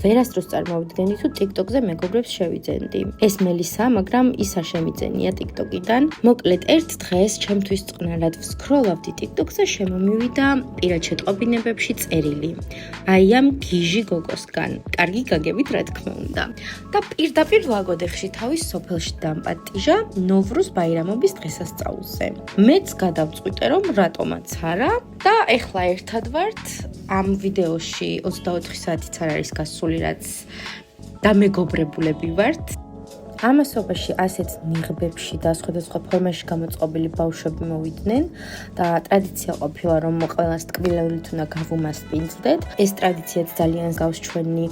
ვერასდროს წარმოვიდგენდი თუ TikTok-ზე მეგობრებს შევიძენდი. ეს მელისაა, მაგრამ ის არ შემიძენია TikTok-იდან. მოკლედ, ერთ დღეს ჩემთვის წყნარად ვსქროლავდი TikTok-ზე, შემომივიდა პირად შეტყობინებებში წერილი. აი ამ გიჟი გოგოსგან. კარგი გაგებით, რა თქმა უნდა. და პირდაპირ ლაგოდეხში თავის სოფელში დამპატიჟა ნოვრუზ ბაირამობის დღესასწაულზე. მეც გადავწყვიტე, რომ რატომაც არა და ეხლა ერთად ვართ. ამ ვიდეოში 24 საათიც არ არის გასული, რაც დამეგობრებულები ვართ. ამასობაში ასეთ ნიღბებში და სხვადასხვა ფორმაში გამოწყობილი ბავშვები მოვიდნენ და ტრადიცია ყოფილა, რომ ყველას ტკბილეულით უნდა გავუმასპინძლდეთ. ეს ტრადიციაც ძალიან გავს ჩვენი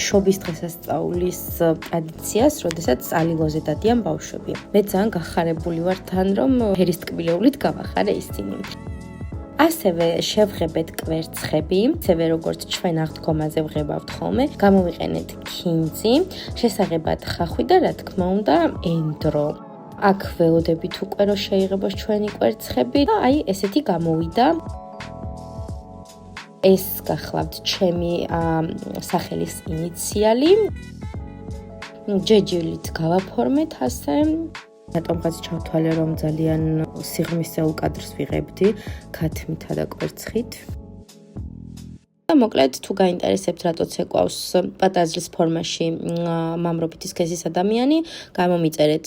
შობის დღესასწაულის ტრადიციას, როდესაც ალილოზე დადიან ბავშვები. მე ძალიან გახარებული ვარ თან, რომ ფერის ტკბილეულით გავახარე ისინი. ასევე შევღებეთ კვერცხები, ისევე როგორც ჩვენ აღდგომაზე ვღებავთ ხოლმე, გამოვიყენეთ ქინძი, შესაღებად ხახვი და რა თქმა უნდა ენდრო. აქ ველოდებით უკვე რომ შეიღებოს ჩვენი კვერცხები და აი ესეთი გამოვიდა. ეს გახლავთ ჩემი სახელის ინიციალი. ჯეჯილით გავაფორმეთ ასე. რატომღაც ჩავთვალე, რომ ძალიან სიღრმისეულ კადრს ვიღებდი ქათმითა და კვერცხით. და მოკლედ, თუ გაინტერესებთ, რატოც ეკავს პატარძლის ფორმაში მამრობითი სქესის ადამიანი, გამომიწერეთ.